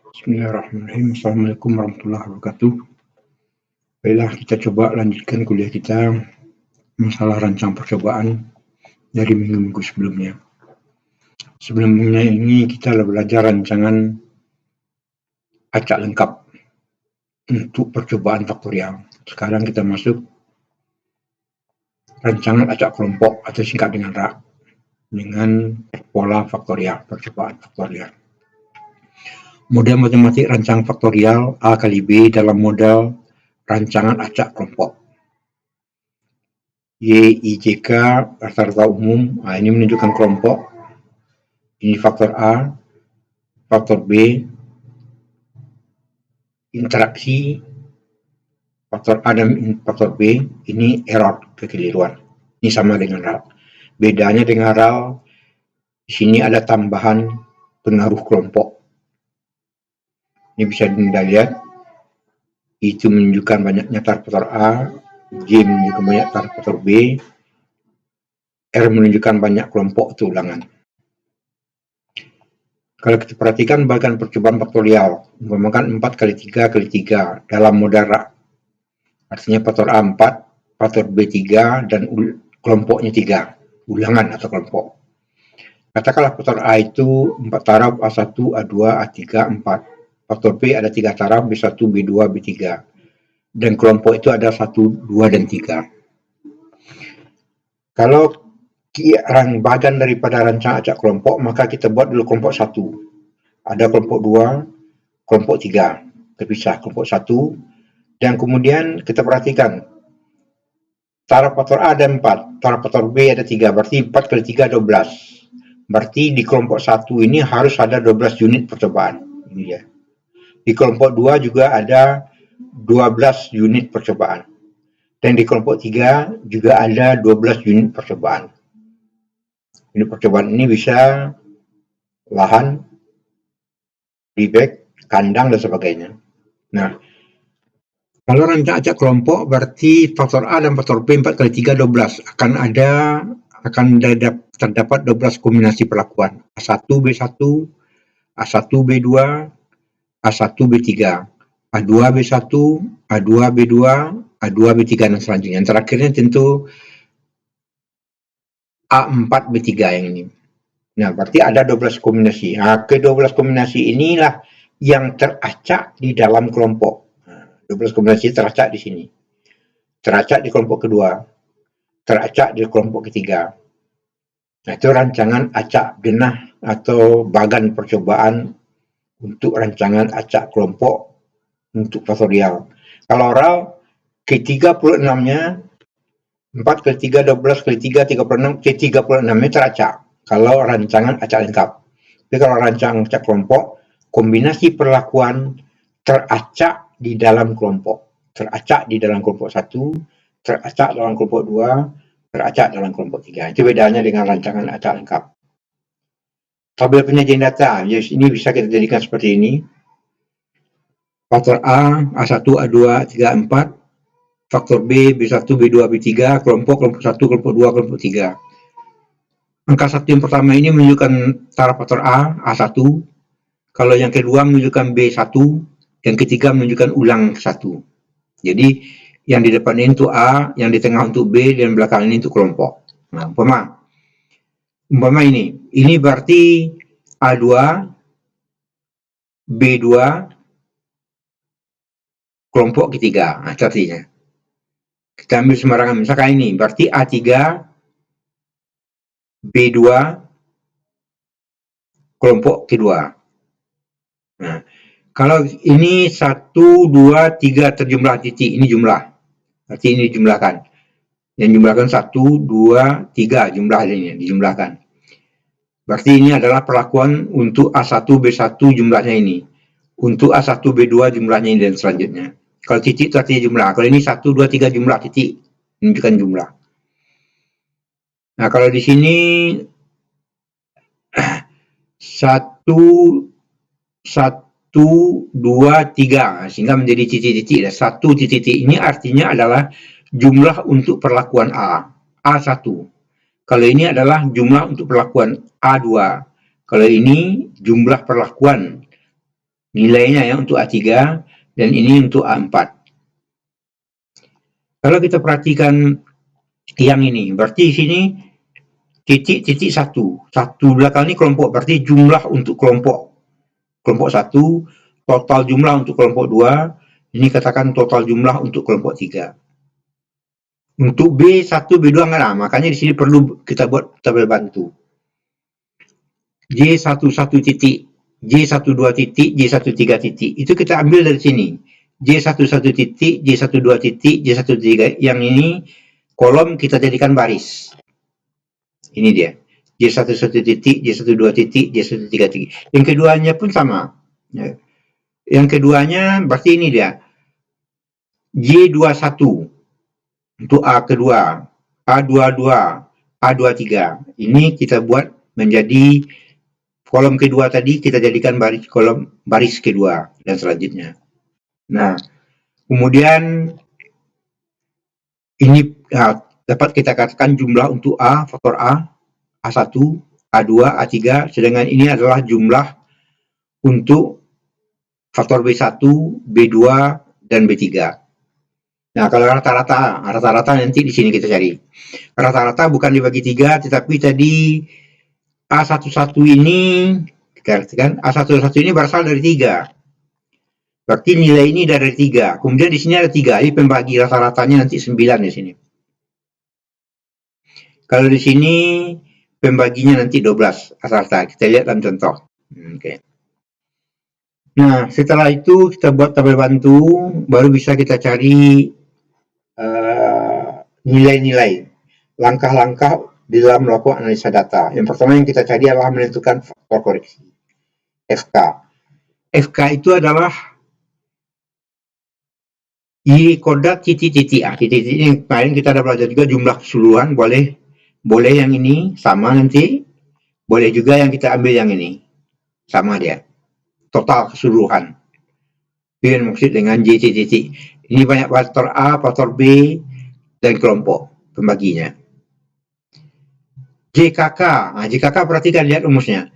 Bismillahirrahmanirrahim. Assalamualaikum warahmatullahi wabarakatuh. Baiklah, kita coba lanjutkan kuliah kita masalah rancang percobaan dari minggu-minggu sebelumnya. Sebelumnya ini kita belajar rancangan acak lengkap untuk percobaan faktorial. Sekarang kita masuk rancangan acak kelompok atau singkat dengan RAK dengan pola faktorial, percobaan faktorial. Model matematik rancang faktorial A kali B dalam model rancangan acak kelompok. Y, I, J, K rata-rata umum. Ini menunjukkan kelompok. Ini faktor A, faktor B, interaksi faktor A dan faktor B. Ini error, kekeliruan. Ini sama dengan RAL. Bedanya dengan RAL, di sini ada tambahan pengaruh kelompok. Ini bisa Anda lihat, itu menunjukkan banyaknya tar faktor A, J menunjukkan banyak tar faktor B, R menunjukkan banyak kelompok itu ulangan. Kalau kita perhatikan bagian percobaan faktorial, umpamakan 4 kali 3 kali 3 dalam model RAK. Artinya faktor A 4, faktor B 3, dan kelompoknya 3, ulangan atau kelompok. Katakanlah faktor A itu 4 taraf, A1, A2, A3, 4. Faktor B ada 3 taraf, B1, B2, B3. Dan kelompok itu ada 1, 2, dan 3. Kalau bagian daripada rancang acak kelompok, maka kita buat dulu kelompok 1. Ada kelompok 2, kelompok 3. Terpisah kelompok 1. Dan kemudian kita perhatikan taraf faktor A ada 4, taraf faktor B ada 3, berarti 4 kali 3 12. Berarti di kelompok 1 ini harus ada 12 unit percobaan. Ini dia. Di kelompok 2 juga ada 12 unit percobaan. Dan di kelompok 3 juga ada 12 unit percobaan. Unit percobaan ini bisa lahan, bebek, kandang, dan sebagainya. Nah, kalau rancang acak kelompok berarti faktor A dan faktor B 4 kali 3 12 akan terdapat 12 kombinasi perlakuan A1 B1, A1 B2, A1 B3, A2 B1, A2 B2, A2 B3 dan selanjutnya. Yang terakhirnya tentu A4 B3 yang ini. Nah, berarti ada 12 kombinasi. Ke-12 kombinasi inilah yang teracak di dalam kelompok. 12 kombinasi teracak di sini. Teracak di kelompok kedua. Teracak di kelompok ketiga. Nah, itu rancangan acak genah atau bagan percobaan untuk rancangan acak kelompok untuk faktorial. Kalau RAL, ke-36-nya 4 kali 3, 12 kali 3, 36, ke-36-nya teracak. Kalau rancangan acak lengkap. Tapi kalau rancangan acak kelompok, kombinasi perlakuan teracak di dalam kelompok. Teracak di dalam kelompok 1, teracak dalam kelompok 2, teracak dalam kelompok 3. Itu bedanya dengan rancangan acak lengkap. Tabel penyajian data, ini bisa kita jadikan seperti ini. Faktor A, A1, A2, A3, A4. Faktor B, B1, B2, B3. Kelompok 1, kelompok 2, kelompok 3. Angka 1 yang pertama ini menunjukkan taraf faktor A, A1. Kalau yang kedua menunjukkan B1, yang ketiga menunjukkan ulang 1. Jadi yang di depan ini untuk A, yang di tengah untuk B, dan belakang ini untuk kelompok. Nah, umpama ini berarti A2, B2, kelompok ketiga. Nah, artinya kita ambil sembarangan. Misalkan ini berarti A3, B2, kelompok kedua. Nah, kalau ini 1, 2, 3 terjumlah titik, ini jumlah. Berarti ini dijumlahkan. Yang jumlahkan 1, 2, 3 jumlah ini dijumlahkan. Berarti ini adalah perlakuan untuk A1, B1 jumlahnya ini. Untuk A1, B2 jumlahnya ini dan selanjutnya. Kalau titik itu artinya jumlah. Kalau ini 1, 2, 3 jumlah titik, menunjukkan jumlah. Nah, kalau di sini 1, 2, 3, sehingga menjadi titik-titik. 1 titik-titik ini artinya adalah jumlah untuk perlakuan A, A1. Kalau ini adalah jumlah untuk perlakuan A2. Kalau ini jumlah perlakuan nilainya ya untuk A3 dan ini untuk A4. Kalau kita perhatikan yang ini, berarti di sini titik-titik satu belakang ini kelompok, berarti jumlah untuk kelompok satu, total jumlah untuk kelompok 2, ini katakan total jumlah untuk kelompok 3. Untuk B1, B2 enggak ada, makanya di sini perlu kita buat tabel bantu. J11 titik, J12 titik, J13 titik, itu kita ambil dari sini. J11 titik, J12 titik, J13, yang ini kolom kita jadikan baris. Ini dia. J11 titik, J12 titik, J13 titik. Yang keduanya pun sama. Yang keduanya berarti ini dia. J21 untuk A kedua, A22, A23. Ini kita buat menjadi kolom kedua tadi, kita jadikan kolom baris kedua dan selanjutnya. Nah, kemudian ini dapat kita katakan jumlah untuk A, faktor A, A1, A2, A3, sedangkan ini adalah jumlah untuk faktor B1, B2, dan B3. Nah, kalau rata-rata nanti di sini kita cari. Rata-rata bukan dibagi 3, tetapi tadi A11 ini, kita artikan A11 ini berasal dari 3. Berarti nilai ini dari 3. Kemudian di sini ada 3, jadi pembagi rata-ratanya nanti 9 di sini. Kalau di sini pembaginya nanti 12 rata-rata. Kita lihat dalam contoh. Oke. Nah, setelah itu kita buat tabel bantu, baru bisa kita cari nilai-nilai, langkah-langkah di dalam melakukan analisa data. Yang pertama yang kita cari adalah menentukan faktor koreksi, FK. FK itu adalah Y kodrat titik-titik. Titik-titik ini kemarin kita ada belajar juga jumlah keseluruhan, boleh yang ini sama nanti, boleh juga yang kita ambil yang ini, sama dia. Total keseluruhan. Itu yang maksud dengan J titik. Ini banyak faktor A, faktor B, dan kelompok pembaginya. JKK, JKK perhatikan, lihat rumusnya.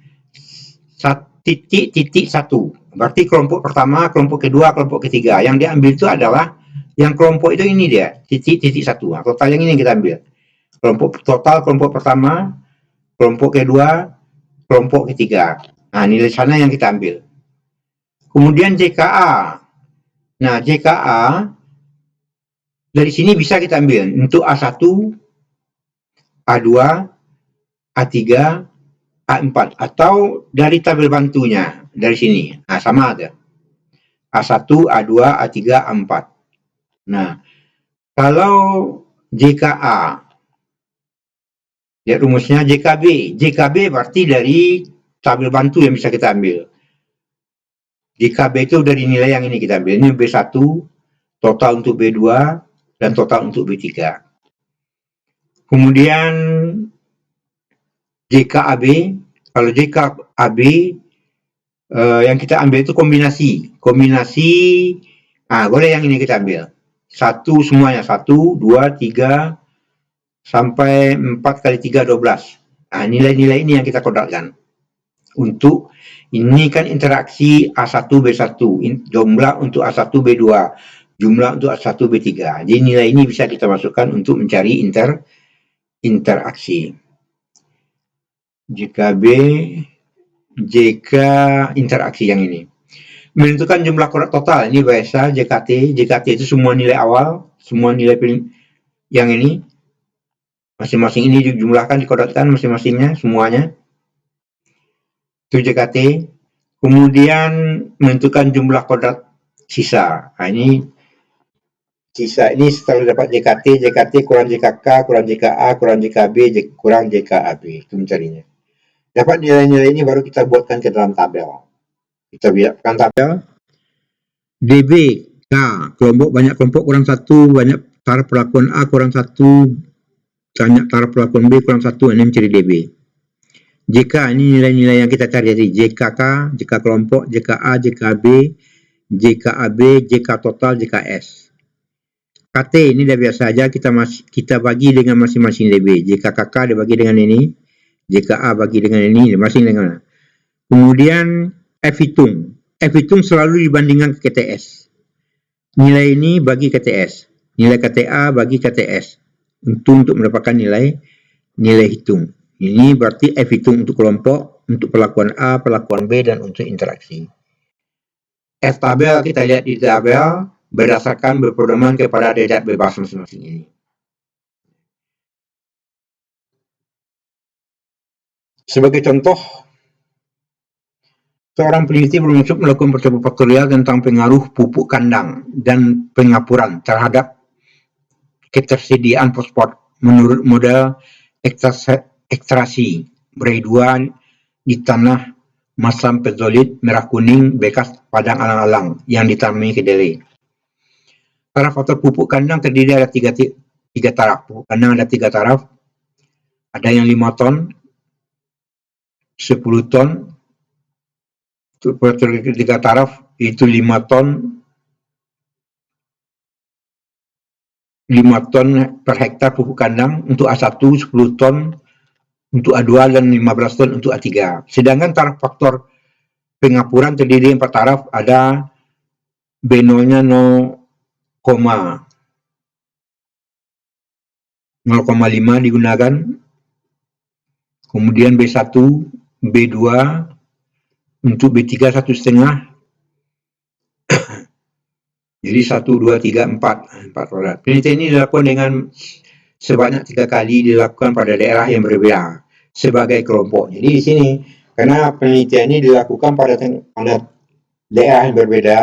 Titik-titik 1. Berarti kelompok pertama, kelompok kedua, kelompok ketiga. Yang diambil itu adalah, yang kelompok itu ini dia, titik-titik 1. Total yang ini yang kita ambil. Total kelompok pertama, kelompok kedua, kelompok ketiga. Nah, nilai sana yang kita ambil. Kemudian JKA. Nah, JKA dari sini bisa kita ambil untuk A1, A2, A3, A4, atau dari tabel bantunya dari sini. Nah, sama ada. A1, A2, A3, A4. Nah, kalau JKA, lihat rumusnya JKB. JKB berarti dari tabel bantu yang bisa kita ambil. JKB itu dari nilai yang ini kita ambil. Ini B1, total untuk B2, dan total untuk B3. Kemudian JKAB, kalau JKAB yang kita ambil itu kombinasi, boleh yang ini kita ambil. 1 semuanya, 1, 2, 3, sampai 4 kali 3, 12. Nah, nilai-nilai ini yang kita kodratkan. Untuk ini kan interaksi A1, B1, jumlah untuk A1, B2, jumlah untuk A1, B3. Jadi nilai ini bisa kita masukkan untuk mencari interaksi. JKB, JK interaksi yang ini. Menentukan jumlah kodrat total, ini biasa JKT. JKT itu semua nilai awal, semua nilai yang ini. Masing-masing ini dijumlahkan, dikodratkan masing-masingnya, semuanya. Itu JKT. Kemudian menentukan jumlah kodrat sisa. Nah, ini sisa ini setelah dapat JKT kurang JKK, kurang JKA, kurang JKB, kurang JKAB. Itu mencarinya. Dapat nilai-nilai ini baru kita buatkan ke dalam tabel. Kita buatkan tabel. DB, K, banyak kelompok kurang 1, banyak taraf perlakuan A kurang 1, banyak taraf perlakuan B kurang 1, ini mencari DB. JK, ini nilai-nilai yang kita cari dari JKK, JK kelompok, JKA, JKB, JKAB, JK total, JKS. KT ini dah biasa saja, kita bagi dengan masing-masing DB. JKKK dibagi dengan ini, JKA bagi dengan ini, masing dengan. Kemudian F hitung. F hitung selalu dibandingkan ke KTS. Nilai ini bagi KTS, nilai KTA bagi KTS untuk mendapatkan nilai hitung. Ini berarti F hitung untuk kelompok, untuk perlakuan A, perlakuan B, dan untuk interaksi. F tabel kita lihat di tabel berdasarkan berpedoman kepada derajat bebas masing-masing ini. Sebagai contoh, seorang peneliti bermaksud melakukan percobaan faktorial tentang pengaruh pupuk kandang dan pengapuran terhadap ketersediaan fosfor menurut model ekstraksi berai 2 di tanah masam pezolit merah kuning bekas padang alang-alang yang ditanami kedelai. Taraf faktor pupuk kandang terdiri dari tiga taraf. Pupuk kandang ada 3 taraf. Ada yang 5 ton, 10 ton. Untuk 3 taraf itu 5 ton, 5 ton per hektar pupuk kandang untuk A1, 10 ton untuk A2 dan 15 ton untuk A3. Sedangkan taraf faktor pengapuran terdiri 4 taraf, ada B0-nya 0,5 digunakan, kemudian B1, B2, untuk B3 1,5. Jadi 1, 2, 3, 4 produk. Penelitian ini dilakukan dengan sebanyak 3 kali dilakukan pada daerah yang berbeda sebagai kelompok. Jadi di sini karena penelitian ini dilakukan pada daerah yang berbeda,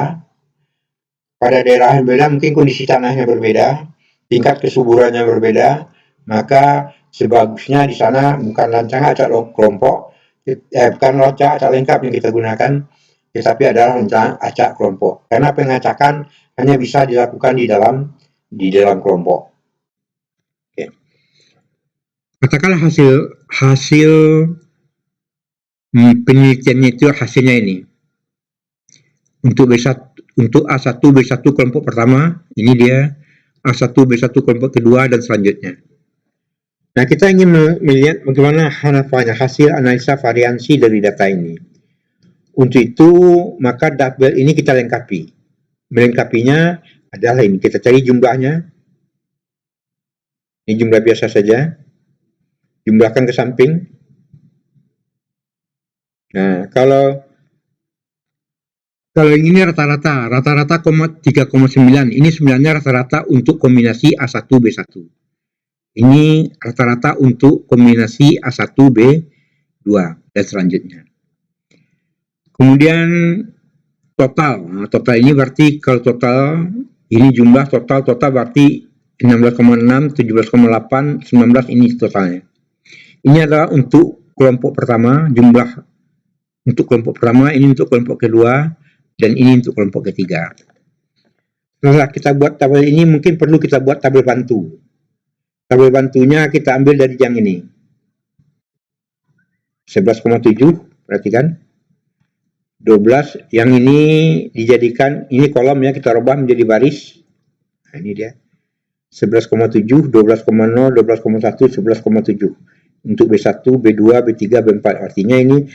pada daerah yang berbeda mungkin kondisi tanahnya berbeda, tingkat kesuburannya berbeda, maka sebagusnya di sana bukan rancangan acak kelompok, bukan rancangan acak lengkap yang kita gunakan, tetapi adalah rancangan acak kelompok. Karena pengacakan hanya bisa dilakukan di dalam kelompok. Oke. Katakanlah hasil penelitiannya itu hasilnya ini. Untuk A1 B1 kelompok pertama, ini dia A1 B1 kelompok kedua dan selanjutnya. Nah, kita ingin melihat bagaimana hasil analisa variansi dari data ini. Untuk itu, maka tabel ini kita lengkapi. Melengkapinya adalah ini. Kita cari jumlahnya. Ini jumlah biasa saja. Jumlahkan ke samping. Nah, kalau ini rata-rata 3,9. Ini sebenarnya rata-rata untuk kombinasi A1 B1. Ini rata-rata untuk kombinasi A1 B2 dan selanjutnya. Kemudian total. Nah, total ini berarti kalau total ini jumlah total berarti 16,6, 17,8, 19 ini totalnya. Ini adalah untuk kelompok pertama, jumlah untuk kelompok pertama, ini untuk kelompok kedua, dan ini untuk kelompok ketiga. Setelah kita buat tabel ini, mungkin perlu kita buat tabel bantu. Tabel bantunya kita ambil dari yang ini. 11,7, perhatikan. 12, yang ini dijadikan, ini kolom ya, kita rubah menjadi baris. Nah, ini dia. 11,7, 12,0, 12,1, 11,7. Untuk B1, B2, B3, B4. Artinya ini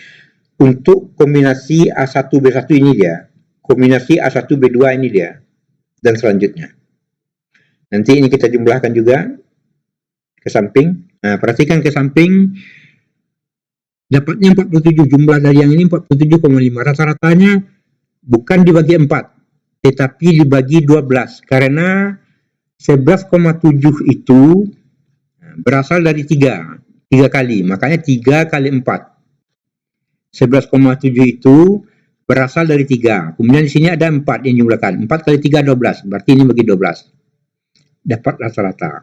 untuk kombinasi A1, B1 ini dia. Kombinasi A1, B2 ini dia. Dan selanjutnya. Nanti ini kita jumlahkan juga ke samping. Nah, perhatikan ke samping. Dapatnya 47. Jumlah dari yang ini 47,5. Rata-ratanya bukan dibagi 4. Tetapi dibagi 12. Karena 11,7 itu berasal dari 3 kali. Makanya 3 kali 4. 11,7 itu berasal dari 3. Kemudian di sini ada 4 yang jumlahkan. 4 kali 3, 12. Berarti ini bagi 12. Dapat rata-rata.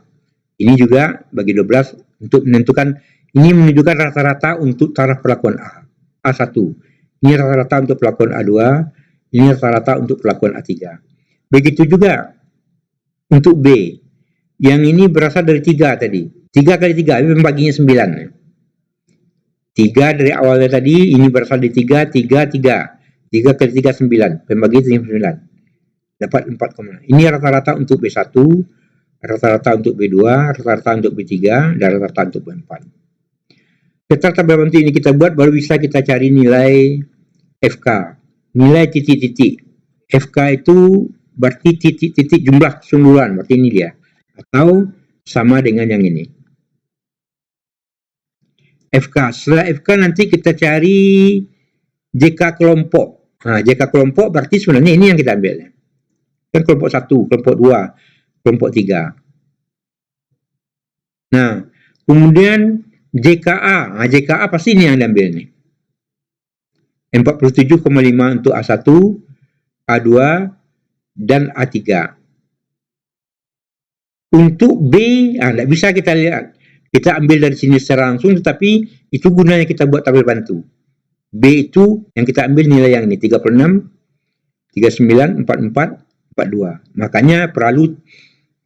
Ini juga bagi 12 untuk menentukan, ini menunjukkan rata-rata untuk taraf perlakuan A1. Ini rata-rata untuk perlakuan A2. Ini rata-rata untuk perlakuan A3. Begitu juga untuk B. Yang ini berasal dari 3 tadi. 3 kali 3, ini pembaginya 9. 3 dari awalnya tadi, ini berasal dari 3, 3, 3. 3 kali 3, 9. Pembaginya 9. Dapat 4, ini rata-rata untuk B1, rata-rata untuk B2, rata-rata untuk B3, dan rata-rata untuk B4. Setelah tabel bantu ini kita buat, baru bisa kita cari nilai FK. nilai titik-titik. FK itu berarti titik-titik jumlah keseluruhan, berarti ini dia. Atau sama dengan yang ini. FK. Setelah FK nanti kita cari JK kelompok. JK kelompok berarti sebenarnya ini yang kita ambil. Kan kelompok 1, kelompok 2, kelompok 3. Nah, kemudian JKA. JKA pasti ini yang diambil nih. 47,5 untuk A1, A2, dan A3. Untuk B, tidak bisa kita lihat. Kita ambil dari sini secara langsung, tetapi itu gunanya kita buat tabel bantu. B itu yang kita ambil nilai yang ini, 36, 39, 44, 42. Makanya perlu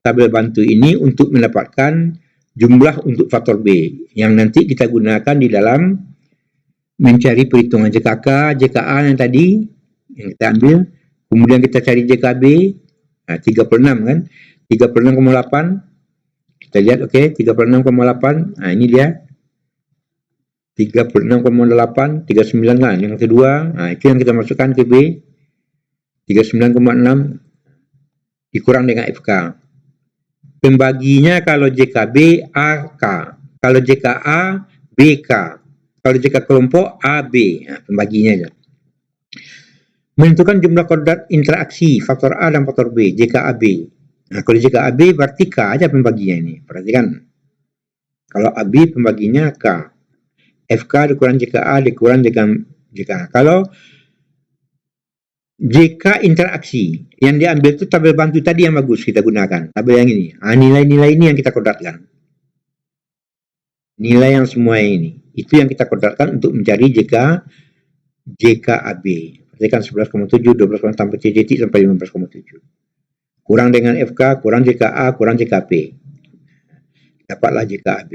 tabel bantu ini untuk mendapatkan jumlah untuk faktor B yang nanti kita gunakan di dalam mencari perhitungan JKK, JKA yang tadi yang kita ambil. Kemudian kita cari JKB, 36 kan, 36,8. Kita lihat, oke, 36,8. Ini dia. 36,8, 39 kan, yang kedua. Itu yang kita masukkan ke B. 39,6 dikurang dengan FK. Pembaginya kalau JKB, AK. Kalau JKA, BK. Kalau JK kelompok, AB. Pembaginya aja. Menentukan jumlah koordinat interaksi faktor A dan faktor B, JKAB. Kalau JKAB berarti K aja pembaginya ini. Perhatikan. Kalau AB pembaginya K. FK dikurang JKA dikurang JKA. Kalau JK interaksi yang diambil itu tabel bantu tadi yang bagus kita gunakan. Tabel yang ini. Nilai-nilai ini yang kita kodratkan. Nilai yang semua ini. Itu yang kita kodratkan untuk mencari JKAB. Perhatikan 11,7, 12, sampai titik sampai 15,7. Kurang dengan FK, kurang JKA, kurang JKP. Dapatlah JKAB.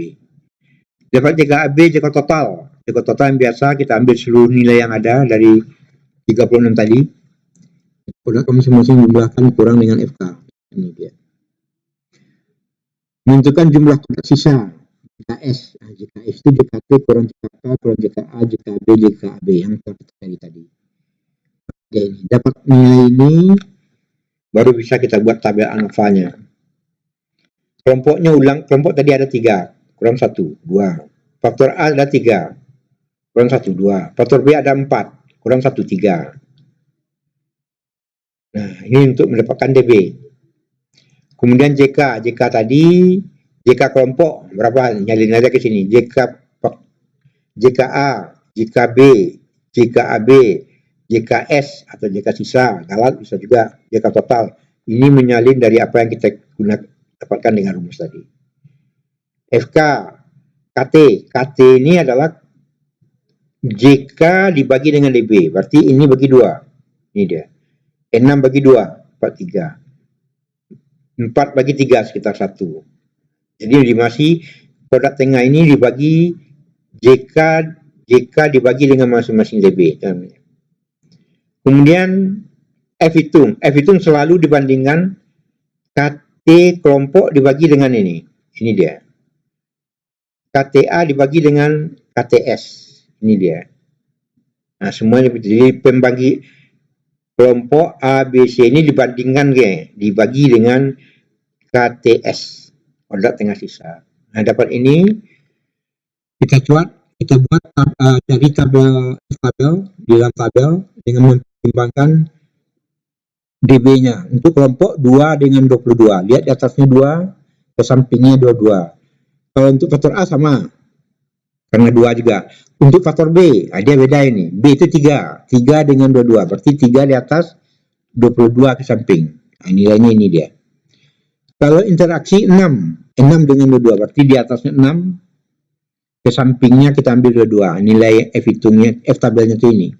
Dapat JKAB, JK total. JK total yang biasa kita ambil seluruh nilai yang ada dari 36 tadi. Kodrat masing-masing jumlahkan kurang dengan FK. Ini dia. Menentukan jumlah kodrat sisa. JKS. JKS itu JKT kurang JKK, kurang JKA, JKB, JKAB yang kita cari tadi. Oke, dapat nilai ini baru bisa kita buat tabel alfanya. Kelompoknya ulang, kelompok tadi ada 3, kurang 1, 2. Faktor A ada 3, kurang 1, 2. Faktor B ada 4, kurang 1, 3. Nah, ini untuk mendapatkan DB. Kemudian JK tadi, JK kelompok berapa? Nyalin aja ke sini. JKA, JKB, JKAB, JKS atau JK sisa, galat bisa juga JK total. Ini menyalin dari apa yang kita dapatkan dengan rumus tadi. FK, KT ini adalah JK dibagi dengan DB, berarti ini bagi 2. Ini dia. 6 bagi 2, 43. 4 bagi 3 sekitar 1. Jadi masih kodrat tengah ini dibagi JK dibagi dengan masing-masing DB. Kemudian F hitung selalu dibandingkan KT kelompok dibagi dengan ini. Ini dia. KTA dibagi dengan KTS. Ini dia. Nah, semuanya jadi pembagi kelompok A, B, C ini dibandingkan dibagi dengan KTS. Kodrat tengah sisa. Nah, dapat ini kita buat dari tabel di dalam tabel dengan mempertimbangkan DB-nya untuk kelompok 2 dengan 22. Lihat di atasnya 2, ke sampingnya 22. Kalau untuk faktor A sama, karena 2 juga. Untuk faktor B, dia beda ini. B itu 3 dengan 22, berarti 3 di atas, 22 ke samping. Nilainya ini dia. Kalau interaksi 6 dengan 22, berarti di atasnya 6, ke sampingnya kita ambil 22. Nilai F hitungnya, F tabelnya itu ini.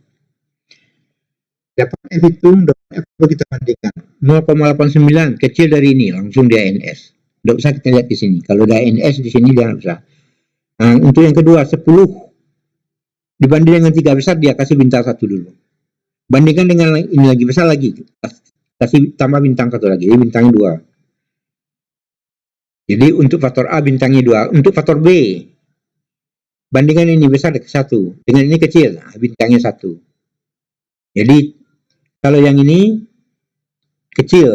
Dapat F hitung, dapat F kita bandingkan. 0,89 kecil dari ini, langsung di ANS. Tidak usah kita lihat di sini. Kalau di ANS di sini jangan usah. Nah, untuk yang kedua 10 dibanding dengan 3 besar, dia kasih bintang 1 dulu. Bandingkan dengan ini lagi besar lagi, kasih tambah bintang 1 lagi, jadi bintangnya 2. Jadi untuk faktor A bintangnya 2. Untuk faktor B, bandingkan ini besar 1 dengan ini kecil, bintangnya 1. Jadi Kalau yang ini kecil,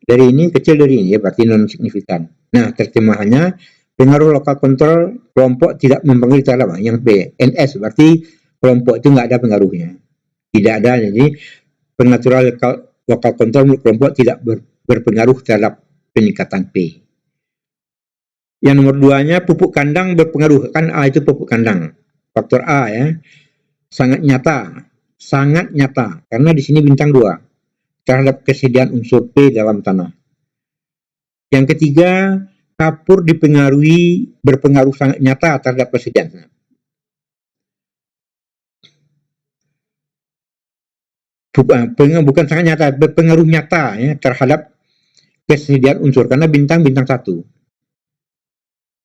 dari ini kecil dari ini, ya berarti non signifikan. Nah, terjemahannya pengaruh lokal kontrol kelompok tidak mempengaruhi terhadap yang B. NS berarti kelompok itu nggak ada pengaruhnya, tidak ada. Jadi pengaturan lokal kontrol kelompok tidak berpengaruh terhadap peningkatan P. Yang nomor 2-nya pupuk kandang berpengaruh, kan A itu pupuk kandang, faktor A ya, sangat nyata karena di sini bintang 2 terhadap kesediaan unsur P dalam tanah. Yang ketiga, kapur berpengaruh sangat nyata terhadap kesediaan. Bukan sangat nyata, berpengaruh nyata ya, terhadap kesediaan unsur karena bintang 1.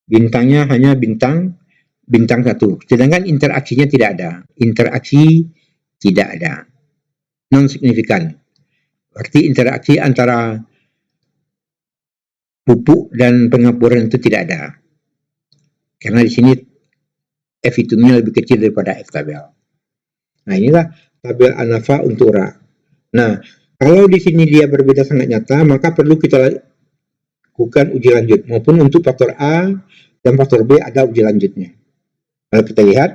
Bintangnya hanya bintang 1. Sedangkan interaksinya tidak ada. Interaksi tidak ada. Non signifikan. Berarti interaksi antara pupuk dan pengapuran itu tidak ada. Karena di sini F hitungnya lebih kecil daripada F tabel. Nah, inilah tabel ANAFA untuk RA. Nah, kalau di sini dia berbeda sangat nyata, maka perlu kita lakukan uji lanjut. Maupun untuk faktor A dan faktor B ada uji lanjutnya. Kalau kita lihat,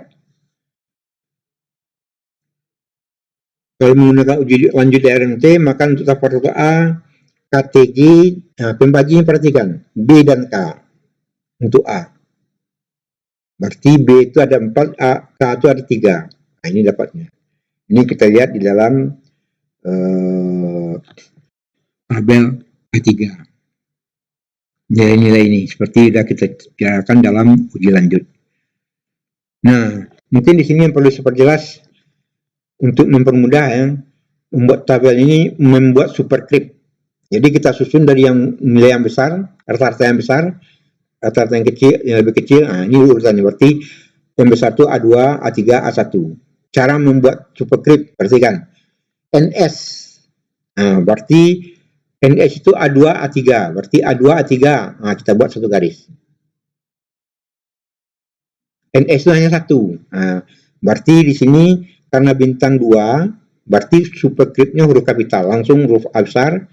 kalau menggunakan uji lanjut RMT, maka untuk faktor A, KTG, nah, pembaginya perhatikan, B dan K untuk A. Berarti B itu ada 4, K itu ada 3. Nah, ini dapatnya. Ini kita lihat di dalam tabel A3. Nilai-nilai ini seperti sudah kita bicarakan dalam uji lanjut. Nah, mungkin di sini yang perlu diperjelas untuk mempermudah ya, membuat tabel ini membuat superscript. Jadi kita susun dari yang nilai yang besar, rata-rata yang besar, rata-rata yang kecil, yang lebih kecil. Nah, ini urutannya. Berarti yang besar itu A2, A3, A1. Cara membuat superscript, perhatikan. NS. Nah, berarti NS itu A2, A3. Berarti A2, A3. Nah, kita buat satu garis. NS itu hanya 1. Nah, berarti di sini karena bintang 2, berarti superscriptnya huruf kapital. Langsung huruf A besar.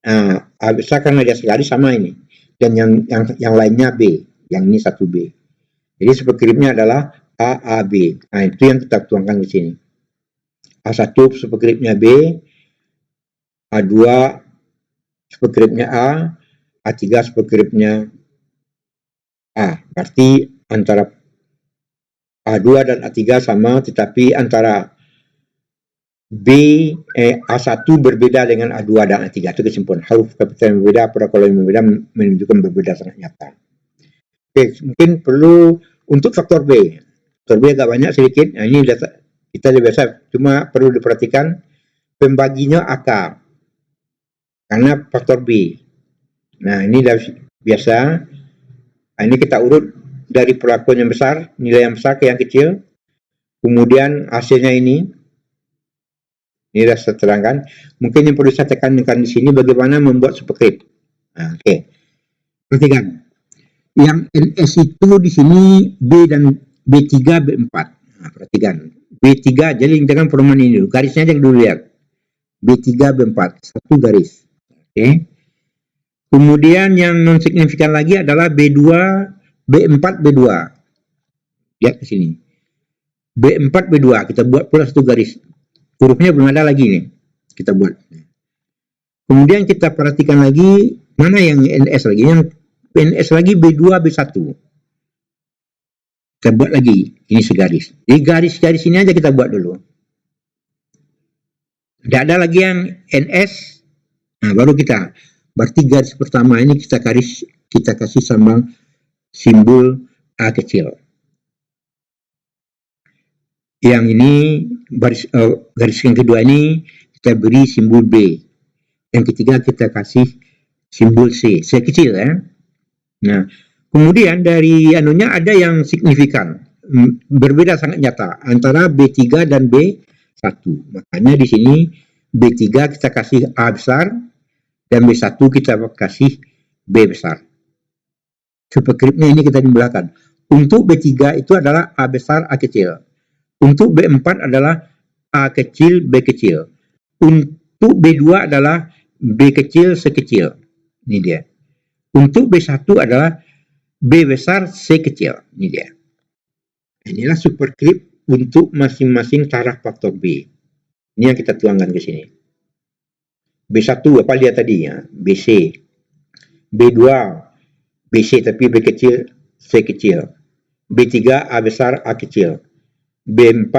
Nah, A besar karena dia segaris sama ini. Dan yang lainnya B. Yang ini 1B. Jadi superscriptnya adalah AAB. Nah, itu yang kita tuangkan di sini. A1 superscriptnya B, A2 superscriptnya A, A3 superscriptnya A. Berarti antara A2 dan A3 sama, tetapi antara A1 berbeda dengan A2 dan A3. Itu kesimpulan. Huruf kapital yang berbeda, pada kolom yang berbeda menunjukkan berbeda sangat nyata. Oke, mungkin perlu untuk faktor B. Faktor B agak banyak sedikit. Nah, ini data kita lebih biasa. Cuma perlu diperhatikan pembaginya AK. Karena faktor B. Nah, ini biasa. Nah, ini kita urut dari perlakuan yang besar, nilai yang besar ke yang kecil. Kemudian hasilnya ini sudah saya terangkan. Mungkin yang perlu saya tekankan di sini bagaimana membuat superscript. Nah, oke. Perhatikan. Yang NS itu di sini B dan B3, B4. Nah, perhatikan. B3, jadi jangan perumahan ini dulu. Garisnya aja dulu lihat. B3, B4. Satu garis. Oke. Kemudian yang non signifikan lagi adalah B2, B4, B2. Lihat ke sini. B4, B2. Kita buat pula satu garis. Hurufnya belum ada lagi nih. Kita buat. Kemudian kita perhatikan lagi mana yang NS lagi. Yang NS lagi B2, B1. Kita buat lagi. Ini segaris. Jadi garis-garis ini aja kita buat dulu. Tidak ada lagi yang NS. Nah, baru kita. Berarti garis pertama ini kita kasih sama simbol A kecil. Yang ini garis yang kedua ini kita beri simbol B. Yang ketiga kita kasih simbol C. C kecil ya. Nah, kemudian dari anunya ada yang signifikan. Berbeda sangat nyata antara B3 dan B1. Makanya di sini B3 kita kasih A besar dan B1 kita kasih B besar. Superscriptnya ini kita jumlahkan. Untuk B3 itu adalah A besar, A kecil. Untuk B4 adalah A kecil, B kecil. Untuk B2 adalah B kecil sekecil. Ini dia. Untuk B1 adalah B besar C kecil. Ini dia. Inilah superscript untuk masing-masing taraf faktor B. Ini yang kita tuangkan ke sini. B1 apa dia tadi ya? BC. B2 BC tapi B kecil C kecil. B3 A besar A kecil. B4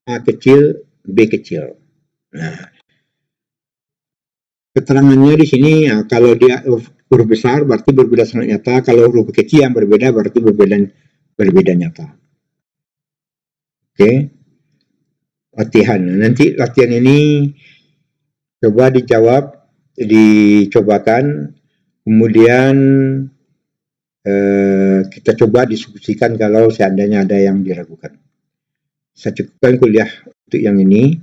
A kecil B kecil. Nah, keterangannya di sini ya, kalau dia huruf besar berarti berbeda sangat nyata, kalau huruf kecil yang berbeda berarti berbeda nyata. Oke. Latihan. Nanti latihan ini coba dijawab, dicobakan, kemudian kita coba diskusikan kalau seandainya ada yang diragukan. Saya cukupkan kuliah untuk yang ini.